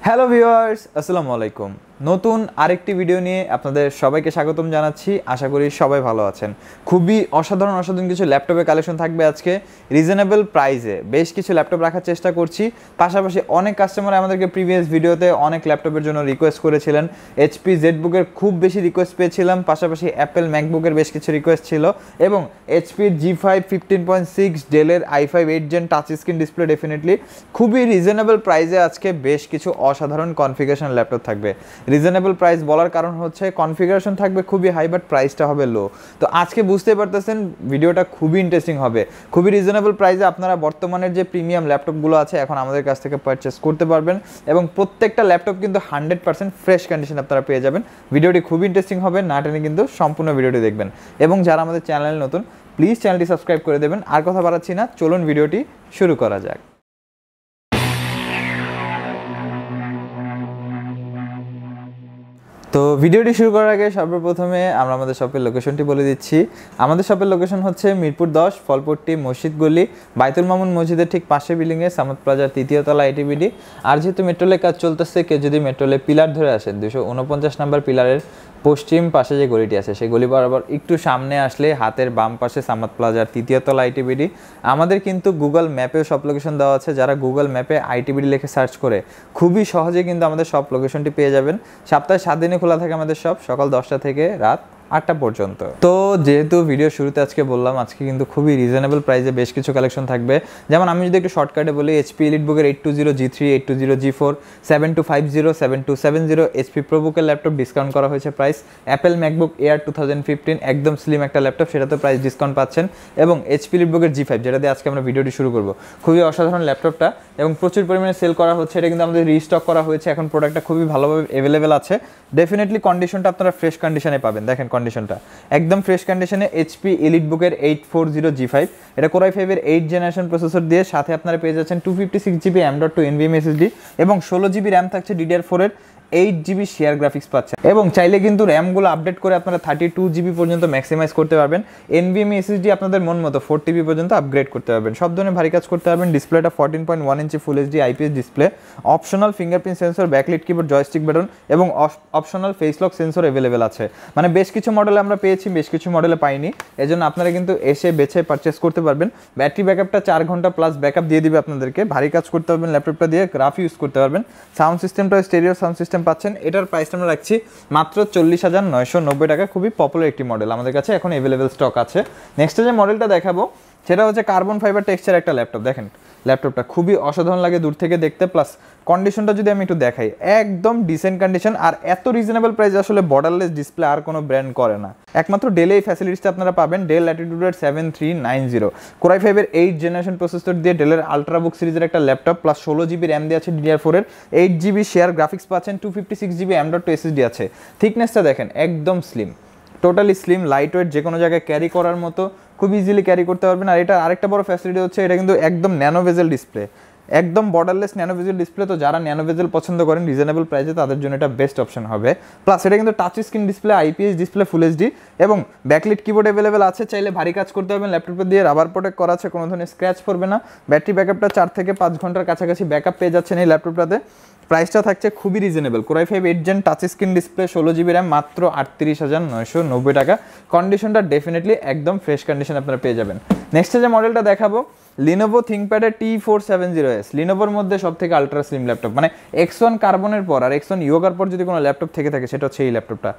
Hello viewers, আসসালামু আলাইকুম। নতুন আরেকটি ভিডিও নিয়ে আপনাদের সবাইকে স্বাগতম জানাচ্ছি। আশা করি সবাই ভালো আছেন। খুবই অসাধারণ কিছু ল্যাপটপের কালেকশন থাকবে আজকে রিজনেবল প্রাইসে। বেশ কিছু ল্যাপটপ রাখার চেষ্টা করছি। পাশাপাশি অনেক কাস্টমার আমাদেরকে প্রিভিয়াস ভিডিওতে অনেক ল্যাপটপের জন্য রিকোয়েস্ট করেছিলেন। এইচপি জেডবুকের খুব বেশি রিকোয়েস্ট পেয়েছিলাম, পাশাপাশি অ্যাপেল ম্যাকবুকের বেশ কিছু রিকোয়েস্ট ছিল, এবং এইচপির G5 15.6, ডেলের i5 8 gen touch screen display definitely খুবই রিজনেবল প্রাইসে আজকে বেশ কিছু অসাধারণ কনফিগারেশন ল্যাপটপ থাকবে। রিজনেবল প্রাইস বলার কারণ হচ্ছে কনফিগারেশন থাকবে খুবই হাই বাট প্রাইসটা হবে লো। তো আজকে বুঝতে পারতেছেন ভিডিওটা খুবই ইন্টারেস্টিং হবে। খুবই রিজনেবল প্রাইসে আপনারা বর্তমানের যে প্রিমিয়াম ল্যাপটপগুলো আছে এখন আমাদের কাছ থেকে পারচেস করতে পারবেন, এবং প্রত্যেকটা ল্যাপটপ কিন্তু 100% ফ্রেশ কন্ডিশন আপনারা পেয়ে যাবেন। ভিডিওটি খুবই ইন্টারেস্টিং হবে, না টেনে কিন্তু সম্পূর্ণ ভিডিওটি দেখবেন। এবং যারা আমাদের চ্যানেলে নতুন, প্লিজ চ্যানেলটি সাবস্ক্রাইব করে দেবেন। আর কথা বাড়াচ্ছি না, চলুন ভিডিওটি শুরু করা যাক। তো ভিডিওটি শুরু করার আগে সর্বপ্রথমে আমরা আমাদের শপের লোকেশনটি বলে দিচ্ছি। আমাদের শপের লোকেশন হচ্ছে মিরপুর 10, ফলপট্টি মসজিদ গলি, বাইতুল মামুন মসজিদের ঠিক পাশে বিল্ডিংয়ে, সামত প্লাজার 3য় তলা আইটিবিডি। আর যেহেতু মেট্রোলের কাজ চলতেছে, কেউ যদি মেট্রোলে পিলার ধরে আসেন 249 নম্বর পিলারের পশ্চিম পাশে যে গলিটি আছে সেই গলি বরাবর একটু সামনে আসলে হাতের বাম পাশে সামাত প্লাজার 3য় তলা আইটিবিডি। আমাদের কিন্তু গুগল ম্যাপেও সব লোকেশন দেওয়া আছে। যারা গুগল ম্যাপে আইটিবিডি লিখে সার্চ করে খুবই সহজে কিন্তু আমাদের সব লোকেশনটি পেয়ে যাবেন। সপ্তাহে 7 দিনে খোলা থাকে আমাদের সব, সকাল 10টা থেকে রাত 8টা পর্যন্ত। তো যেহেতু ভিডিও শুরুতে আজকে বললাম আজকে কিন্তু খুবই রিজনেবল প্রাইসে বেশ কিছু কালেকশন থাকবে। যেমন আমি যদি একটু শর্টকাটে বলি, এইচপি এলিটবুকের 820 G3, 820 G4, 7250, 7270 এইচপি প্রোবুকের ল্যাপটপ ডিসকাউন্ট করা হয়েছে প্রাইস। অ্যাপেল ম্যাকবুক এয়ার 2015 একদম স্লিম একটা ল্যাপটপ, সেটাতে প্রাইস ডিসকাউন্ট পাচ্ছেন। এবং এইচপি এলিটবুকের G5, যেটা দিয়ে আজকে আমরা ভিডিওটি শুরু করব, খুবই অসাধারণ ল্যাপটপটা এবং প্রচুর পরিমাণে সেল করা হচ্ছে। এটা কিন্তু আমাদের রিস্টক করা হয়েছে, এখন প্রোডাক্টটা খুবই ভালোভাবে অ্যাভেলেবেল আছে। ডেফিনেটলি কন্ডিশনটা আপনারা ফ্রেশ কন্ডিশনে পাবেন। দেখেন কন্ডিশনটা একদম ফ্রেশ কন্ডিশনে। এইচপি এলিটবুকের 840 G5, এটা কোর i5 এর 8 জেনারেশন প্রসেসর দিয়ে, সাথে আপনারা পেয়ে যাচ্ছেন 256GB M.2 NVMe SSD এবং 16GB র্যাম থাকছে DDR4 এর, 8GB শেয়ার গ্রাফিক্স পাচ্ছেন। এবং চাইলে কিন্তু র্যামগুলো আপডেট করে আপনারা 32GB পর্যন্ত ম্যাক্সিমাইজ করতে পারবেন। NVMe SSD আপনাদের মন মতো 4TB পর্যন্ত আপগ্রেড করতে পারবেন। সব ধরনের ভারী কাজ করতে পারবেন। ডিসপ্লেটা 14.1 ইঞ্চি full HD IPS display, optional fingerprint sensor, backlit keyboard, joystick button এবং optional face lock sensor available আছে। মানে বেশ কিছু মডেলে আমরা পেয়েছি, বেশ কিছু মডেলে পাইনি, এজন্য আপনারা কিন্তু এসে বেছে পারচেস করতে পারবেন। ব্যাটারি ব্যাকআপটা 4 ঘন্টা প্লাস ব্যাকআপ দিয়ে দিবে আপনাদেরকে। ভারী কাজ করতে পারবেন ল্যাপটপটা দিয়ে, গ্রাফ ইউজ করতে পারবেন। সাউন্ড সিস্টেমটা স্টেরিও সাউন্ড সিস্টেম পাচ্ছেন। এটার প্রাইসটা আমরা রাখছি মাত্র 40,990 টাকা। খুবই পপুলার একটি মডেল, আমাদের কাছে এখন অ্যাভেলেবেল স্টক আছে। নেক্সট যে মডেলটা দেখাবো সেটা হচ্ছে কার্বন ফাইবার টেক্সচার একটা ল্যাপটপ। দেখেন ল্যাপটপটা খুবই অসাধারণ লাগে দূর থেকে দেখতে, প্লাস কন্ডিশনটা যদি আমি একটু দেখাই, একদম ডিসেন্ট কন্ডিশন। আর এত রিজনেবল প্রাইস আসলে বর্ডারলেস ডিসপ্লে আর কোনো ব্র্যান্ড করে না। একমাত্র ডেলে এই ফ্যাসিলিটিসটা আপনারা পাবেন। ডেল ল্যাটিটিউডের 7390 কোর i5 এর 8 জেনারেশন প্রসেসর দিয়ে ডেলের আলট্রাবুক সিরিজের একটা ল্যাপটপ, প্লাস 16GB র্যাম দিয়ে আছে DDR4 এর, 8GB শেয়ার গ্রাফিক্স পাচ্ছেন, 256GB M.2 SSD আছে। থিকনেসটা দেখেন একদম slim, totally slim, light weight, যে কোনো জায়গায় ক্যারি করার মতো, খুব ইজিলি ক্যারি করতে পারবেন। আর এটা আরেকটা বড় ফ্যাসিলিটি হচ্ছে এটা কিন্তু একদম ন্যানো বেজেল ডিসপ্লে, একদম বর্ডারলেস ন্যানো বেজেল ডিসপ্লে। তো যারা ন্যানো বেজেল পছন্দ করেন রিজনেবল প্রাইসে, তাদের জন্য এটা বেস্ট অপশন হবে। প্লাস এটা কিন্তু touch screen display, IPS display, full HD এবং ব্যাকলিট কিবোর্ড অ্যাভেলেবেল আছে। চাইলে ভারী কাজ করতে পারবেন ল্যাপটপে দিয়ে, রাবার প্রোটেক্ট করা আছে, কোনো ধরনের স্ক্র্যাচ পড়বে না। ব্যাটারি ব্যাকআপটা 4 থেকে 5 ঘন্টার কাছাকাছি ব্যাকআপ পেয়ে যাচ্ছেন এই ল্যাপটপটাতে। প্রাইসটা থাকছে খুবই reasonable. Core i5 8 gen touch screen display, 16GB RAM, মাত্র 38,990 টাকা। কন্ডিশনটা ডেফিনেটলি একদম ফ্রেশ কন্ডিশন আপনারা পেয়ে যাবেন। নেক্সট যে মডেলটা দেখাবো লিনোভো থিংকপ্যাডের T470S, লিনোভোর মধ্যে সব থেকে আলট্রা স্লিম ল্যাপটপ। মানে X1 কার্বনের পর আর X1 ইয়োগার পর যদি কোনো ল্যাপটপ থেকে থাকে সেটা হচ্ছে এই ল্যাপটপটা।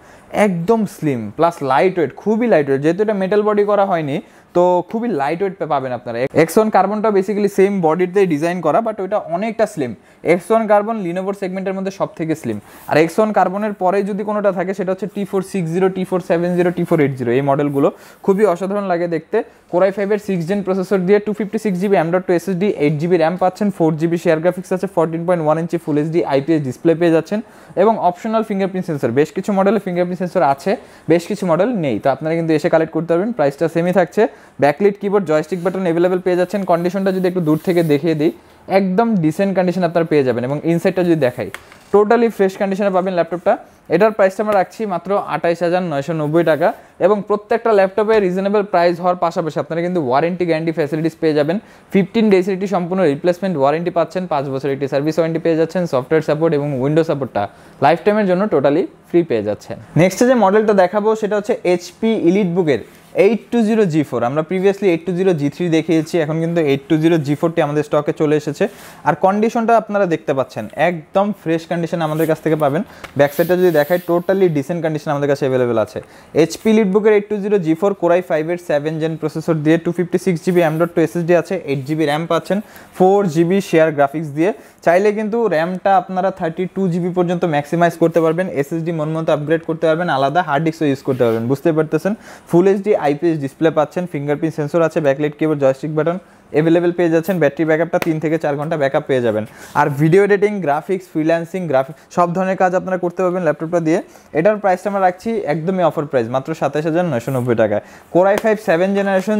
একদম স্লিম প্লাস লাইট ওয়েট, খুবই লাইট ওয়েট। যেহেতু এটা মেটাল বডি করা হয়নি, তো খুবই লাইট ওয়েট পাবেন আপনারা। X1 কার্বনটা বেসিক্যালি সেম বডিতে ডিজাইন করা, বাট ওইটা অনেকটা স্লিম। X1 কার্বন লিনোভোর সেগমেন্টের মধ্যে সব থেকে স্লিম। আর X1 কার্বনের পরে যদি কোনোটা থাকে সেটা হচ্ছে T460, T470, T480, এই মডেলগুলো খুবই অসাধারণ লাগে দেখতে। কোর i5 এর 6 জেন প্রসেসর দিয়ে 256GB M.2 SSD, 8GB RAM পাচ্ছেন, 4GB শেয়ার গ্রাফিক্স আছে, 14.1 ইঞ্চি ফুল এইচডি IPS ডিসপ্লে পেয়ে যাচ্ছেন এবং অপশনাল ফিঙ্গারপ্রিন্ট সেন্সর। বেশ কিছু মডেলে ফিঙ্গারপ্রিন্ট সেন্সর আছে, বেশ কিছু মডেল নেই, তো আপনারা কিন্তু এসে কালেক্ট করতে পারবেন। প্রাইসটা সেমই থাকছে। Backlit keyboard, joystick button available পেয়ে যাচ্ছেন। কন্ডিশনটা যদি একটু দূর থেকে দেখিয়ে দিই, একদম ডিসেন্ট কন্ডিশন আপনারা পেয়ে যাবেন। এবং ইনসাইডটা যদি দেখাই, টোটালি ফ্রেশ কন্ডিশনে পাবেন ল্যাপটপটা। এটার প্রাইসটা আমরা রাখছি মাত্র 28,990 টাকা এবং প্রত্যেকটা ল্যাপটপে রিজনেবল প্রাইস হওয়ার পাশাপাশি আপনারা কিন্তু ওয়ারেন্টি গ্যারান্টি ফ্যাসিলিটিস পেয়ে যাবেন। 15 ডেজ একটি সম্পূর্ণ রিপ্লেসমেন্ট ওয়ারেন্টি পাচ্ছেন, 5 বছর একটি সার্ভিস ওয়ারেন্টি পেয়ে যাচ্ছেন, সফটওয়্যার সাপোর্ট এবং উইন্ডো সাপোর্টটা লাইফ টাইমের জন্য টোটালি ফ্রি পেয়ে যাচ্ছেন। নেক্সট যে মডেলটা দেখাবো সেটা হচ্ছে এইচপি এলিটবুকের 820 G4। আমরা প্রিভিয়াসলি 820 G3 দেখিয়েছি, এখন কিন্তু 820 G4টি আমাদের স্টকে চলে এসেছে। আর কন্ডিশনটা আপনারা দেখতে পাচ্ছেন একদম ফ্রেশ কন্ডিশন আমাদের কাছ থেকে পাবেন। ব্যাকসাইডটা যদি দেখাই টোটালি ডিসেন্ট কন্ডিশন আমাদের কাছে অ্যাভেলেবেল আছে। এইচপি এলিটবুকের 820 G4 কোরাই 5-এর 7 জেন প্রসেসর দিয়ে 256GB M.2 SSD আছে, 8GB র্যাম পাচ্ছেন, 4GB শেয়ার গ্রাফিক্স দিয়ে। চাইলে কিন্তু র্যামটা আপনারা 32GB পর্যন্ত ম্যাক্সিমাইজ করতে পারবেন, এসএসডি মন মতো আপগ্রেড করতে পারবেন, আলাদা হার্ড ডিস্কও ইউজ করতে পারবেন। বুঝতে পারতেছেন, ফুল এইচডি আইপিএস ডিসপ্লে পাচ্ছেন, ফিঙ্গারপ্রিন্ট সেন্সর আছে, backlight keyboard, joystick button available পেয়ে যাচ্ছেন। ব্যাটারি ব্যাকআপটা 3 থেকে 4 ঘন্টা ব্যাকআপ পেয়ে যাবেন। আর ভিডিও এডিটিং, গ্রাফিক্স, ফ্রিল্যান্সিং, সব ধরনের কাজ আপনারা করতে পারবেন ল্যাপটপটা দিয়ে। এটার প্রাইসটা আমরা রাখছি একদমই অফার প্রাইস মাত্র 27,990 টাকায়। Core i 5 7 generation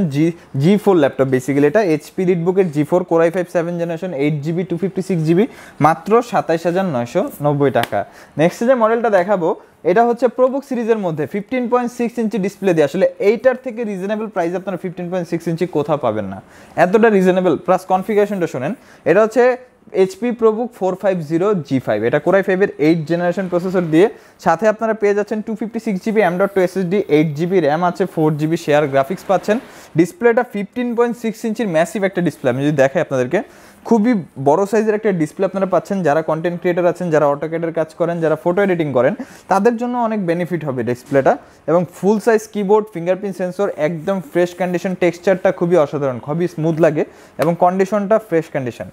G4 laptop basically এটা এইচপি এলিটবুকের G4 core i 5 7 generation 8GB 256GB মাত্র 27,990 টাকা। নেক্সট যে মডেলটা দেখাবো এটা হচ্ছে প্রোবুক সিরিজের মধ্যে 15.6 ইঞ্চি ডিসপ্লে দিয়ে। আসলে এইটার থেকে রিজনেবল প্রাইস আপনারা 15.6 ইঞ্চি কোথাও পাবেন না, এতটা রিজনেবল। প্লাস কনফিগারেশনটা শোনেন, এটা হচ্ছে এইচপি প্রোবুক 450 G5, এটা কোরাই 5-এর 8 জেনারেশন প্রসেসর দিয়ে। সাথে আপনারা পেয়ে যাচ্ছেন 256GB M.2 SSD, 8GB RAM আছে, 4GB শেয়ার গ্রাফিক্স পাচ্ছেন। ডিসপ্লেটা 15.6 ইঞ্চির ম্যাসিভ একটা ডিসপ্লে। আমি যদি দেখাই আপনাদেরকে, খুবই বড় সাইজের একটা ডিসপ্লে আপনারা পাচ্ছেন। যারা কন্টেন্ট ক্রিয়েটার আছেন, যারা অটোক্যাডের কাজ করেন, যারা ফটো এডিটিং করেন, তাদের জন্য অনেক বেনিফিট হবে ডিসপ্লেটা। এবং ফুল সাইজ কিবোর্ড, ফিঙ্গারপ্রিন্ট সেন্সর, একদম ফ্রেশ কন্ডিশন, টেক্সচারটা খুবই অসাধারণ, খুবই স্মুথ লাগে এবং কন্ডিশনটা ফ্রেশ কন্ডিশন।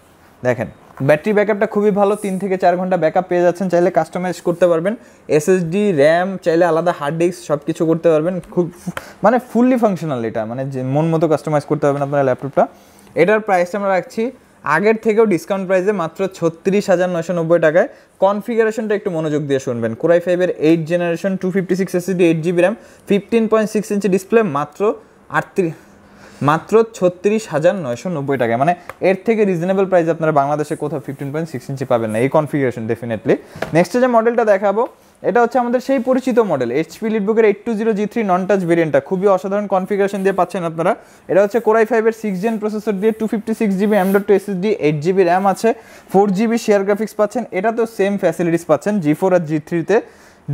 দেখেন ব্যাটারি ব্যাকআপটা খুবই ভালো, 3 থেকে 4 ঘন্টা ব্যাকআপ পেয়ে যাচ্ছেন। চাইলে কাস্টমাইজ করতে পারবেন, এসএসডি, র্যাম, চাইলে আলাদা হার্ড ডিস্ক সব কিছু করতে পারবেন। খুব মানে ফুললি ফাংশনাল, এটা মানে যে মন মতো কাস্টমাইজ করতে পারবেন আপনারা ল্যাপটপটা। এটার প্রাইসটা আমরা রাখছি আগের থেকেও ডিসকাউন্ট প্রাইসে মাত্র 36,990 টাকায়। কনফিগারেশনটা একটু মনোযোগ দিয়ে শুনবেন। কোরাই 5-এর 8 জেনারেশন 256 SSD, 8GB র্যাম, 15.6 ইঞ্চি ডিসপ্লে মাত্র 36,990 টাকায়। মানে এর থেকে রিজনেবল প্রাইস আপনারা বাংলাদেশে কোথাও 15.6 ইঞ্চি পাবেন না, এই কনফিগারেশন ডেফিনেটলি। নেক্সট যে মডেলটা দেখাবো এটা হচ্ছে আমাদের সেই পরিচিত মডেল এইচপি এলিটবুকের 820 G3 নন টাচ ভেরিয়েন্টটা। খুবই অসাধারণ কনফিগারেশন দিয়ে পাচ্ছেন আপনারা। এটা হচ্ছে কোরাই 5-এর 6 জেন প্রসেসর দিয়ে 256GB M.2 SSD, 8GB RAM আছে, 4GB শেয়ার গ্রাফিক্স পাচ্ছেন। এটা তো সেম ফ্যাসিলিটিস পাচ্ছেন G4 আর G3-তে।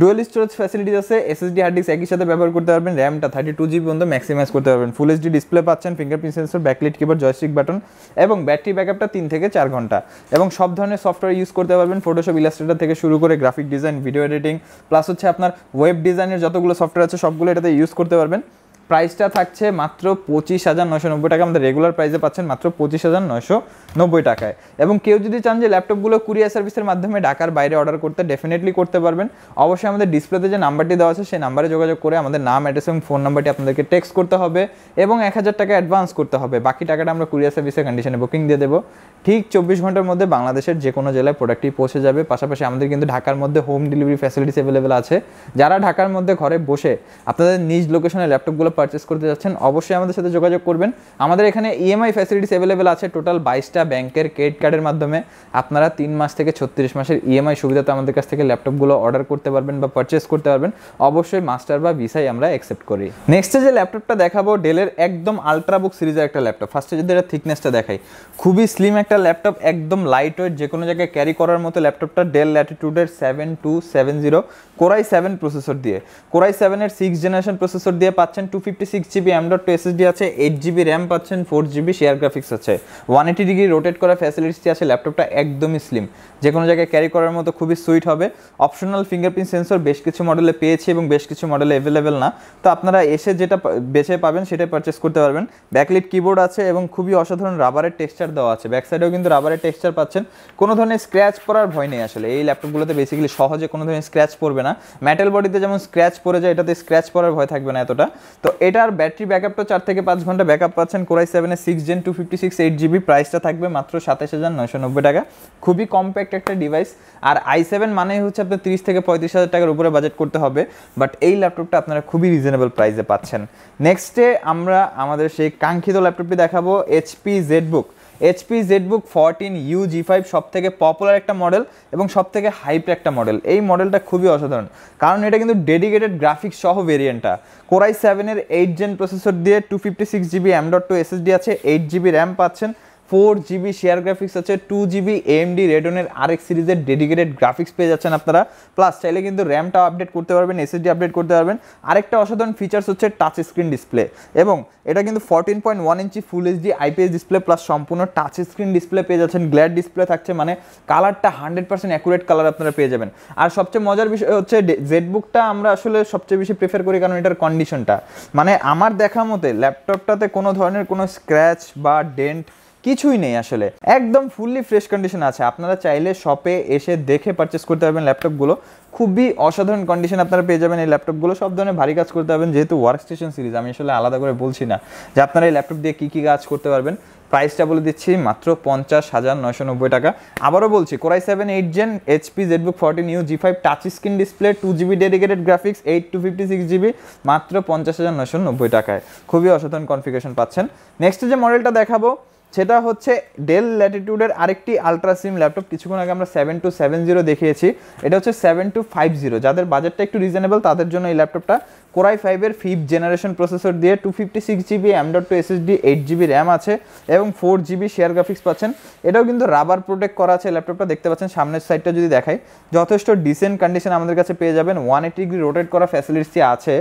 ডুয়েল স্টোরেজ ফ্যাসিলিটিস আছে, এসএসডি হার্ড ডিস্ক একই সাথে ব্যবহার করতে পারবেন, র্যামটা 32GB পর্যন্ত ম্যাক্সিমাইজ করতে পারবেন। ফুল এইচডি ডিসপ্লে পাচ্ছেন, fingerprint sensor, backlight keyboard, joystick button এবং ব্যাটারি ব্যাকআপটা 3 থেকে 4 ঘন্টা। এবং সব ধরনের সফটওয়্যার ইউজ করতে পারবেন, ফটোশপ, ইলাস্ট্রেটর থেকে শুরু করে graphic design, video editing, plus হচ্ছে আপনার ওয়েব ডিজাইনের যতগুলো সফটওয়্যার আছে সবগুলো এটাতে ইউজ করতে পারবেন। প্রাইসটা থাকছে মাত্র 25,990 টাকা। আমাদের রেগুলার প্রাইসে পাচ্ছেন মাত্র 25,990 টাকায়। এবং কেউ যদি চান যে ল্যাপটপগুলো কুরিয়ার সার্ভিসের মাধ্যমে ঢাকার বাইরে অর্ডার করতে, ডেফিনেটলি করতে পারবেন। অবশ্যই আমাদের ডিসপ্লেতে যে নাম্বারটি দেওয়া আছে সেই নাম্বারে যোগাযোগ করে আমাদের নাম, অ্যাড্রেস এবং ফোন নাম্বারটি আপনাদেরকে টেক্সট করতে হবে এবং 1,000 টাকা অ্যাডভান্স করতে হবে। বাকি টাকাটা আমরা কুরিয়ার সার্ভিসের কন্ডিশনে বুকিং দিয়ে দেবো। ঠিক 24 ঘন্টার মধ্যে বাংলাদেশের যে কোনো জেলায় প্রোডাক্টটি পৌঁছে যাবে। পাশাপাশি আমাদের কিন্তু ঢাকার মধ্যে হোম ডেলিভারি ফ্যাসিলিটিস অ্যাভেলেবেল আছে। যারা ঢাকার মধ্যে ঘরে বসে আপনাদের নিজ লোকেশনে ল্যাপটপগুলো পারচেস করতে যাচ্ছেন, অবশ্যই আমাদের সাথে যোগাযোগ করবেন। আমাদের এখানে ইএমআই ফ্যাসিলিটিস অ্যাভেলেবেল আছে টোটাল 22টা ব্যাংকের ক্রেডিট কার্ডের মাধ্যমে। আপনারা 3 মাস থেকে 36 মাসের ইএমআই সুবিধাতে আমাদের কাছ থেকে ল্যাপটপগুলো অর্ডার করতে পারবেন বা পারচেস করতে পারবেন। অবশ্যই মাস্টার বা ভিসাই আমরা অ্যাকসেপ্ট করি। নেক্সটে যে ল্যাপটপটা দেখাবো ডেলের একদম আল্ট্রাবুক সিরিজের একটা ল্যাপটপ। ফার্স্টে যদি এটা থিকনেসটা দেখাই, খুবই স্লিম একটা ল্যাপটপ, একদম লাইট ওয়েট, যে কোনো জায়গায় ক্যারি করার মতো ল্যাপটপটা। ডেল ল্যাটিটিউডের 7270 কোরাই 7 প্রসেসর দিয়ে, কোরাই 7-এর 6 জেনারেশন প্রসেসর দিয়ে পাচ্ছেন। 256GB M.2 SSD আছে, 8GB র্যাম পাচ্ছেন, 4GB শেয়ার গ্রাফিক্স আছে, 180 ডিগ্রি রোটেট করা ফ্যাসিলিটি আছে। ল্যাপটপটা একদমই স্লিম, যে কোনো জায়গায় ক্যারি করার মতো খুবই সুইট হবে। অপশনাল ফিঙ্গারপ্রিন্ট সেন্সর বেশ কিছু মডেলে পেয়েছি এবং বেশ কিছু মডেলে অ্যাভেলেবেল না, তো আপনারা এসে যেটা বেছে পাবেন সেটাই পারচেস করতে পারবেন। ব্যাকলাইট কিবোর্ড আছে এবং খুবই অসাধারণ রাবারের টেক্সচার দেওয়া আছে। ব্যাক সাইডেও কিন্তু রাবারের টেক্সচার পাচ্ছেন। কোনো ধরনের স্ক্র্যাচ পড়ার ভয় নেই। আসলে এই ল্যাপটপগুলোতে বেসিক্যালি সহজে কোনো ধরনের স্ক্র্যাচ পড়বে না। মেটাল বডিতে যেমন স্ক্র্যাচ পড়ে যায়, এটাতে স্ক্র্যাচ পড়ার ভয় থাকবে না এতটা। তো এটার ব্যাটারি ব্যাকআপটা 4 থেকে 5 ঘন্টা ব্যাকআপ পাচ্ছেন। কোরাই 7-এর 6 জেন 256 8GB, প্রাইসটা থাকবে মাত্র 27,990 টাকা। খুবই কম্প্যাক্ট একটা ডিভাইস। আর i7 মানেই হচ্ছে আপনার 30 থেকে 35,000 টাকার উপরে বাজেট করতে হবে, বাট এই ল্যাপটপটা আপনারা খুবই রিজনেবল প্রাইসে পাচ্ছেন। নেক্সটে আমরা আমাদের সেই কাঙ্ক্ষিত ল্যাপটপটি দেখাবো, HP ZBook HP ZBook 14U G5 সবথেকে পপুলার একটা মডেল এবং সবথেকে হাইপ একটা মডেল। এই মডেলটা খুবই অসাধারণ, কারণ এটা কিন্তু ডেডিকেটেড গ্রাফিক্স সহ ভেরিয়েন্টটা। Core i7 এর 8 জেন প্রসেসর দিয়ে 256GB M.2 SSD আছে, 8GB র্যাম পাচ্ছেন, 4GB শেয়ার গ্রাফিক্স আছে, 2GB AMD রেডনের RX সিরিজের ডেডিকেটেড গ্রাফিক্স পেয়ে যাচ্ছেন আপনারা। প্লাস চাইলে কিন্তু র্যামটাও আপডেট করতে পারবেন, SSD আপডেট করতে পারবেন। আরেকটা অসাধারণ ফিচার্স হচ্ছে টাচ স্ক্রিন ডিসপ্লে, এবং এটা কিন্তু 14.1 ইঞ্চি ফুল HD IPS ডিসপ্লে প্লাস সম্পূর্ণ টাচ স্ক্রিন ডিসপ্লে পেয়ে যাচ্ছেন। গ্ল্যাড ডিসপ্লে থাকছে, মানে কালারটা 100% অ্যাকুরেট কালার আপনারা পেয়ে যাবেন। আর সবচেয়ে মজার বিষয় হচ্ছে জেডবুকটা আমরা আসলে সবচেয়ে বেশি প্রেফার করি, কারণ এটার কন্ডিশনটা, মানে আমার দেখা মতে ল্যাপটপটাতে কোনো ধরনের কোনো স্ক্র্যাচ বা ডেন্ট কিছুই নেই, আসলে একদম ফুললি ফ্রেশ কন্ডিশন আছে। আপনারা চাইলে শপে এসে দেখে পারচেস করতে পারবেন ল্যাপটপগুলো, খুবই অসাধারণ কন্ডিশন আপনারা পেয়ে যাবেন এই ল্যাপটপগুলো। সব ধরনের ভারী কাজ করতে পারবেন, যেহেতু ওয়ার্কস্টেশন সিরিজ, আমি আসলে আলাদা করে বলছি না যে আপনারা এই ল্যাপটপ দিয়ে কী কী কাজ করতে পারবেন। প্রাইসটা বলে দিচ্ছি মাত্র 50,990 টাকা। আবারও বলছি, Core i7 8 gen HP ZBook 14U G5 touch screen display, 2GB dedicated graphics, 8 to 56GB, মাত্র 50,990 টাকায় খুবই অসাধারণ কনফিগারেশন পাচ্ছেন। নেক্সট যে মডেলটা দেখাবো সেটা হচ্ছে ডেল ল্যাটিটিউডের আরেকটি আলট্রা স্লিম ল্যাপটপ। কিছুক্ষণ আগে আমরা 7270 দেখিয়েছি, এটা হচ্ছে 7250। যাদের বাজেটটা একটু রিজনেবল তাদের জন্য এই ল্যাপটপটা। Core i5 এর 5th জেনারেশন প্রসেসর দিয়ে 256GB M.2 SSD, 8GB RAM আছে এবং 4GB শেয়ার গ্রাফিক্স পাচ্ছেন। এটাও কিন্তু রাবার প্রোটেক্ট করা আছে ল্যাপটপটা, দেখতে পাচ্ছেন। সামনের সাইডটা যদি দেখাই, যথেষ্ট ডিসেন্ট কন্ডিশন আমাদের কাছে পেয়ে যাবেন। 180 ডিগ্রি রোটেট করা ফ্যাসিলিটি আছে।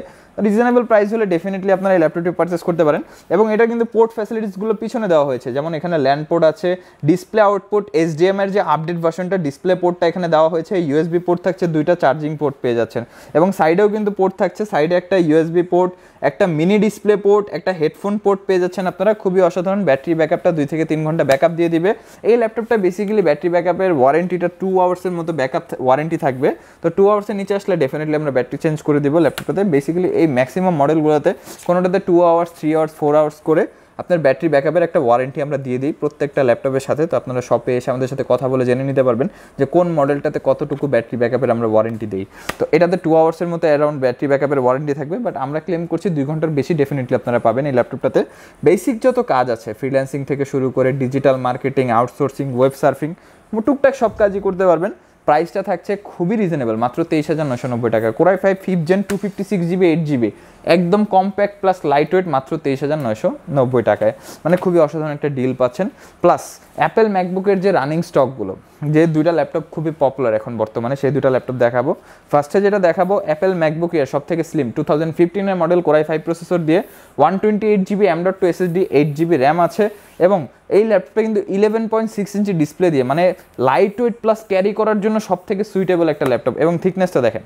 রিজনেবল প্রাইস হলে ডেফিনেটলি আপনারা এই ল্যাপটপটি পারচেস করতে পারেন। এবং এটা কিন্তু পোর্ট ফ্যাসিলিটিসগুলো পিছনে দেওয়া হয়েছে, যেমন এখানে ল্যান্ড পোর্ট আছে, ডিসপ্লে আউটপুট, HDMI এর যে আপডেট ভার্সনটা ডিসপ্লে পোর্টটা এখানে দেওয়া হয়েছে, USB পোর্ট থাকছে, 2টা চার্জিং পোর্ট পেয়ে যাচ্ছেন। এবং সাইডেও কিন্তু পোর্ট থাকছে, সাইডে একটা USB পোর্ট, একটা মিনি ডিসপ্লে পোর্ট, একটা হেডফোন পোর্ট পেয়ে যাচ্ছেন আপনারা। খুবই অসাধারণ। ব্যাটারি ব্যাকআপটা 2 থেকে 3 ঘন্টা ব্যাকআপ দিয়ে দিবে। এই ল্যাপটপটা বেসিক্যালি ব্যাটারি ব্যাকআপের ওয়ারেন্টিটা 2 আওয়ার্সের মতো ব্যাকআপ ওয়ারেন্টি থাকবে। তো 2 আওয়ার্সের নিচে আসলে ডেফিনেটলি আমরা ব্যাটারি চেঞ্জ করে দেবো ল্যাপটপটাতে। বেসিক্যালি এই ম্যাক্সিমাম মডেলগুলোতে কোনোটাতে 2 আওয়ার্স, 3 আওয়ার্স, 4 আওয়ার্স করে আপনার ব্যাটারি ব্যাকআপের একটা ওয়ারেন্টি আমরা দিয়ে দিই প্রত্যেকটা ল্যাপটপের সাথে। তো আপনারা শপে এসে আমাদের সাথে কথা বলে জেনে নিতে পারবেন যে কোন মডেলটাতে কতটুকু ব্যাটারি ব্যাকআপের আমরা ওয়ারেন্টি দিই। তো এটাতে 2 আওয়ার্সের মতো অ্যারাউন্ড ব্যাটারি ব্যাকআপের ওয়ারেন্টি থাকবে, বাট আমরা ক্লেম করছি 2 ঘন্টার বেশি ডেফিনেটলি আপনারা পাবেন এই ল্যাপটপটাতে। বেসিক যত কাজ আছে, ফ্রিল্যান্সিং থেকে শুরু করে digital marketing, outsourcing, web surfing, টুকটাক সব কাজই করতে পারবেন। প্রাইসটা থাকছে খুবই রিজনেবল, মাত্র 23,990 টাকা। Core i5 5th gen 256GB 8GB, একদম কম্প্যাক্ট প্লাস লাইট ওয়েট, মাত্র 23,990 টাকায়। মানে খুবই অসাধারণ একটা ডিল পাচ্ছেন। প্লাস অ্যাপেল ম্যাকবুকের যে রানিং স্টকগুলো, যে 2টা ল্যাপটপ খুবই পপুলার এখন বর্তমানে, সেই 2টা ল্যাপটপ দেখাবো। ফার্স্টে যেটা দেখাবো, অ্যাপেল ম্যাকবুক এর সব থেকে slim 2015 model Core i5 processor দিয়ে 128GB M.2 SSD, 8GB RAM আছে। এবং এই ল্যাপটপটা কিন্তু 11.6 ইঞ্চি ডিসপ্লে দিয়ে, মানে লাইট ওয়েট প্লাস ক্যারি করার জন্য সব থেকে সুইটেবল একটা ল্যাপটপ। এবং থিকনেসটা দেখেন,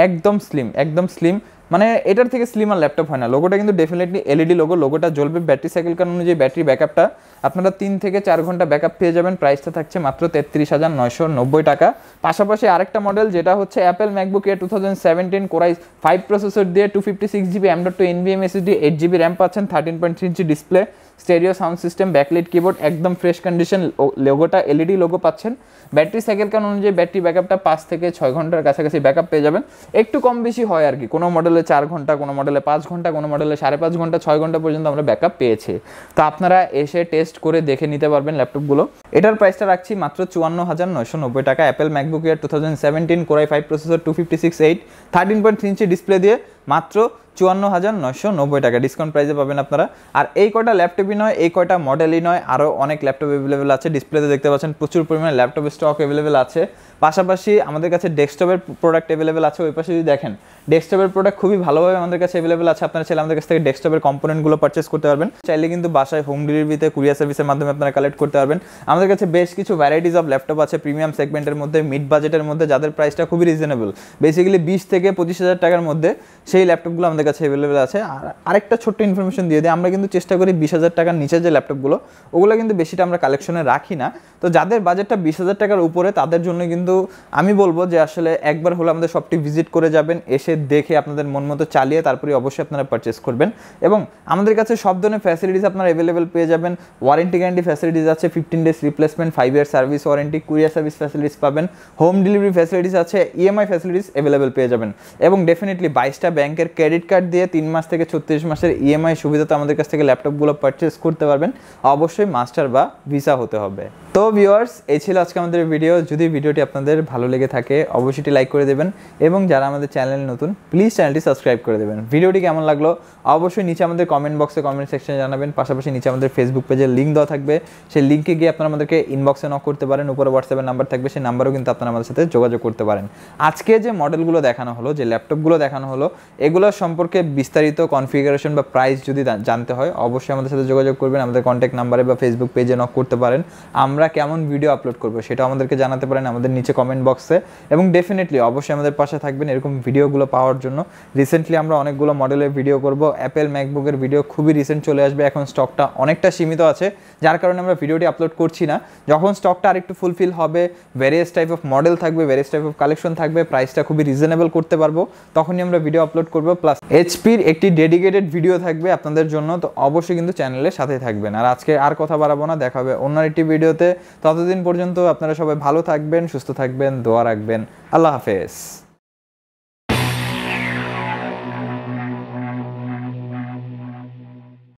একদম স্লিম, একদম স্লিম, মানে এটার থেকে স্লিম আর ল্যাপটপ হয় না। লোগোটা কিন্তু ডেফিনেটলি LED লোগো, লোগোটা জ্বলবে। ব্যাটারি সাইকেল কারণ অনুযায়ী ব্যাটারি ব্যাকআপটা আপনারা 3 থেকে 4 ঘন্টা ব্যাকআপ পেয়ে যাবেন। প্রাইসটা থাকছে মাত্র 33,990 টাকা। পাশাপাশি আরেকটা মডেল যেটা হচ্ছে অ্যাপেল ম্যাকবুক এর 2017 Core i5 প্রসেসর দিয়ে 256GB M.2 NVMe SSD, 8GB RAM পাচ্ছেন, 13.3 ইঞ্চি display, stereo sound system, backlight keyboard, একদম ফ্রেশ কন্ডিশন, লোগোটা LED লোগো পাচ্ছেন। ব্যাটারি সাইকেল কারণ অনুযায়ী ব্যাটারি ব্যাকআপটা 5 থেকে 6 ঘন্টার কাছাকাছি ব্যাকআপ পেয়ে যাবেন। একটু কম বেশি হয় আর কি, কোনো মডেলে 4 ঘন্টা, কোনো মডেলে 5 ঘন্টা, কোনো মডেলে 5.5 ঘন্টা, 6 ঘন্টা পর্যন্ত আমরা ব্যাকআপ পেয়েছি। তো আপনারা এসে টেস্ট করে দেখে নিতে পারবেন ল্যাপটপগুলো। এটার প্রাইসটা রাখছি মাত্র 54,990 টাকা। অ্যাপেল ম্যাকবুক এর 2017 Core i5 প্রসেসর, 256/8, 13.3 ইঞ্চি ডিসপ্লে দিয়ে মাত্র 54,990 টাকা ডিসকাউন্ট প্রাইসে পাবেন আপনারা। আর এই কয়টা ল্যাপটপই নয়, এই কয়টা মডেলই নয়, আরও অনেক ল্যাপটপ অ্যাভেলেবেল আছে। ডিসপ্লেতে দেখতে পাচ্ছেন প্রচুর পরিমাণে ল্যাপটপের স্টক অ্যাভেলেবেল আছে। পাশাপাশি আমাদের কাছে ডেস্কটপের প্রোডাক্ট অ্যাভেলেবেল আছে। ওই পাশে যদি দেখেন, ডেস্কটপের প্রোডাক্ট খুবই ভালোভাবে আমাদের কাছে অ্যাভেলেবেল আছে। আপনারা চাইলে আমাদের কাছ থেকে ডেস্কটপের কম্পোনেন্টগুলো পারচেস করতে পারবেন। চাইলে কিন্তু বাসায় হোম ডেলিভারিতে কুরিয়ার সার্ভিসের মাধ্যমে আপনারা কালেক্ট করতে পারবেন। আমাদের কাছে বেশ কিছু ভ্যারাইটিস অফ ল্যাপটপ আছে প্রিমিয়াম সেগমেন্টের মধ্যে, মিড বাজেটের মধ্যে, যাদের প্রাইসটা খুবই রিজনেবল, বেসিক্যালি 20 থেকে 25,000 টাকার মধ্যে সেই ল্যাপটপগুলো আমাদের কাছে অ্যাভেলেবেল আছে। আর আরেকটা ছোট্ট ইনফরমেশন দিয়ে দিই, আমরা কিন্তু চেষ্টা করি 20,000 টাকার নিচে যে ল্যাপটপগুলো, ওগুলো কিন্তু বেশিটা আমরা কালেকশনে রাখি না। তো যাদের বাজেটটা 20,000 টাকার উপরে, তাদের জন্য কিন্তু আমি বলবো যে আসলে একবার হলে আমাদের শপটি ভিজিট করে যাবেন, এসে দেখে আপনাদের মন মতো চালিয়ে তারপরে অবশ্যই আপনারা পারচেস করবেন। এবং আমাদের কাছে সব ধরনের ফ্যাসিলিটিস আপনারা অ্যাভেলেবেল পেয়ে যাবেন। ওয়ারেন্টি গ্যারান্টি ফ্যাসিলিটিস আছে, 15 days replacement, 5 year service warranty, courier service facilities পাবেন, হোম ডেলিভারি ফ্যাসিলিটিস আছে, EMI ফ্যাসিলিটিস অ্যাভেলেবেল পেয়ে যাবেন। এবং ডেফিনেটলি 22টা ব্যাংকের ক্রেডিট কার্ড দিয়ে 3 মাস থেকে 36 মাসের ইএমআই সুবিধাতে আমাদের কাছ থেকে ল্যাপটপগুলো পারচেস করতে পারবেন। অবশ্যই মাস্টার বা ভিসা হতে হবে। তো ভিউয়ার্স, এই ছিল আজকে আমাদের ভিডিও। যদি ভিডিওটি আপনাদের ভালো লেগে থাকে অবশ্যই লাইক করে দেবেন এবং যারা আমাদের চ্যানেল নতুন প্লিজ চ্যানেলটি সাবস্ক্রাইব করে দেবেন। ভিডিওটি কেমন লাগলো অবশ্যই নিচে আমাদের কমেন্ট বক্সে কমেন্ট সেকশনে জানাবেন। পাশাপাশি নিচে আমাদের ফেসবুক পেজের লিঙ্ক দেওয়া থাকবে, সেই লিঙ্কে গিয়ে আপনারা আমাদেরকে ইনবক্সে নক করতে পারেন। উপরে হোয়াটসঅ্যাপের নাম্বার থাকবে, সেই নাম্বারও কিন্তু আপনারা আমাদের সাথে যোগাযোগ করতে পারেন। আজকে যে মডেলগুলো দেখানো হলো, যে ল্যাপটপগুলো দেখানো হলো, এগুলোর সম্পর্কে বিস্তারিত কনফিগারেশন বা প্রাইস যদি জানতে হয় অবশ্যই আমাদের সাথে যোগাযোগ করবেন। আমাদের কন্ট্যাক্ট নাম্বারে বা ফেসবুক পেজে নক করতে পারেন। আমরা কেমন ভিডিও আপলোড করবো সেটাও আমাদেরকে জানাতে পারেন আমাদের নিচে কমেন্ট বক্সে। এবং ডেফিনেটলি অবশ্যই আমাদের পাশে থাকবেন এরকম ভিডিওগুলো পাওয়ার জন্য। রিসেন্টলি আমরা অনেকগুলো মডেলের ভিডিও করব। অ্যাপেল ম্যাকবুকের ভিডিও খুবই রিসেন্ট চলে আসবে। এখন স্টকটা অনেকটা সীমিত আছে, যার কারণে আমরা ভিডিওটি আপলোড করছি না। যখন স্টকটা আরেকটু ফুলফিল হবে, ভেরিয়াস টাইপ অফ মডেল থাকবে, ভেরিয়াস টাইপ অফ কালেকশন থাকবে, প্রাইসটা খুবই রিজনেবল করতে পারবো, তখনই আমরা ভিডিও আপলোড করবো। প্লাস এইচপির একটি ডেডিকেটেড ভিডিও থাকবে আপনাদের জন্য, তো অবশ্যই কিন্তু চ্যানেলের সাথে থাকবেন। আর আজকে আর কথা বাড়াবো না, দেখা হবে অন্য একটি ভিডিওতে। ততদিন পর্যন্ত আপনারা সবাই ভালো থাকবেন, সুস্থ থাকবেন, দোয়া রাখবেন। আল্লাহ হাফেজ।